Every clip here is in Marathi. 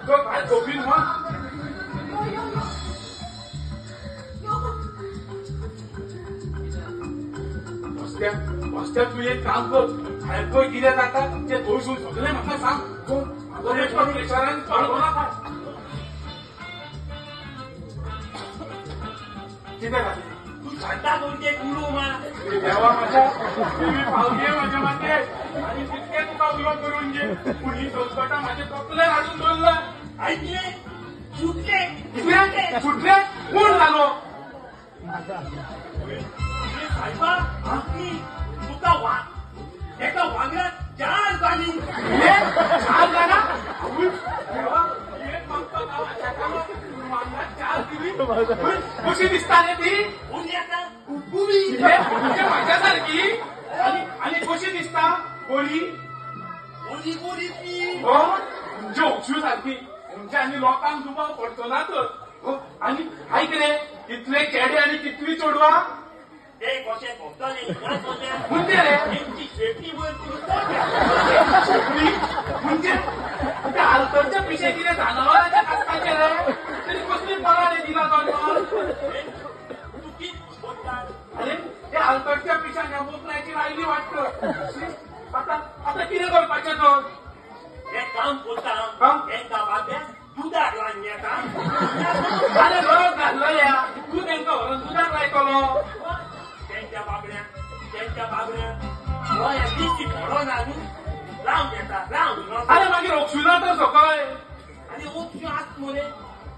तो काय झोपीन मग वस्त्या तू एक काम कर हॅल्पय कितें जाता ते थंयसून सगळें म्हाका सांग म्हाजो नेटवर्क प्रेशरान चडलो नाका कितें जालें तू सांगता कोणते गुरु मा देवा म्हाज्या तुमी पावगे म्हाज्या मागे आनी कितके तुका उलो करून घे पूण ही संकटां म्हाजे तकलेर हाडून दवरला ऐकले सुटले कितें सुटले कोण जालो साहेबा आमची तुका एका वांगड्यात चार झाली चार जाणा देवा एक मागता गावाच्या कामात वांगडात चार दिली कशी दिसता रे ती कोणी आता कुबकुबी म्हणजे माझ्यासारखी आणि कशी दिसता गोरी कोणी कोणी ती हो म्हणजे ओक्षू सारखी म्हणजे आम्ही लोकांक दुबाव पडतो ना तर हो आणि ऐक रे कितले चेडे आणि कितली चोडवा ते कशे भोगतले म्हणजे रे त्यांची सेफ्टी वयर करून म्हणजे त्या आलतरच्या पिशे कितें जनावरांच्या कातपाचे रे तरी कसली पगार दिला जन्म तू कित बोलता अरे त्या आलतरच्या पिशान ह्या बोकड्याची राहिली वाटतं आता कितें करपाचें तर एक काम करता तांकां बाब्या दुधाक लावन येता अरे गरज घातलो या तू तांकां व्हरून दुधाक लायतलो त्यांच्या बाबड्या दिसती घडोन आणून लावन येता लावन अरे मागीर ओक्षुना तर सकय आणि ओक्षू आस मरे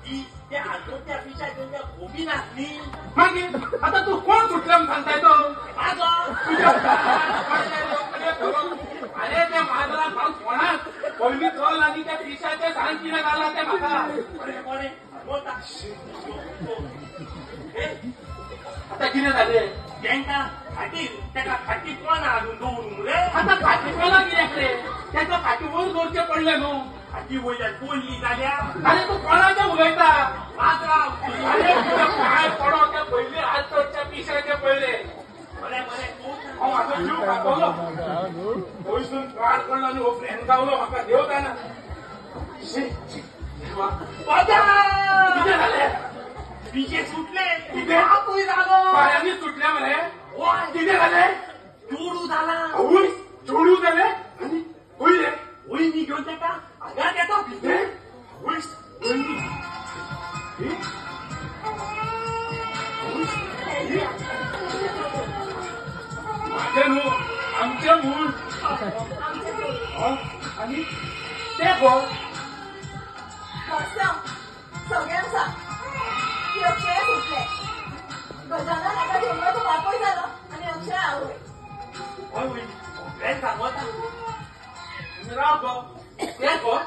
ती त्या आंतरच्या पिशा त्यांच्या खोबी नासली मागीर आता तू कोण सुटल्यान सांगताय तो अरे त्या माजरा सांग कोणाक पयलीं चल आनी त्या पिशाचे सांग कितें घाला ते म्हाका कोणे बोलता आता कितें जालें तांकां ताका खाटी कोण हाडून दवरूंक रे आता फाटी कोणाक कित्याक रे ताका फाटी वयर दवरचें पडलें न्हू खाटी वयल्यान पडली जाल्यार अरे तू कोणाचें उलयता पात्रांव अरे तुका काय पडो ते पयलीं आलतरच्या पिशाचे पयले बरें हांव म्हाजो जीव कापलो थंयसून कार्ड पडलो आनी हो फ्रेंड गावलो म्हाका देव जायना कितें जालें पिशे सुटले कितें आपूय जालो पायांनी सुटले मरे कितें जालें चोडू जाला आवय चोडू जालें आनी खंय रे वयनी घेवन ताका हांगात येता कितें आवय वयनी माझे न्हू आमचे मूळ आनी ते गो सगळ्यांक सांग की अक्षय सुटले गजानन एका जेवणाचो बापूय जालो आनी अक्षय आवय हय वयनी सगळ्यांक सांगता राव गो ते गो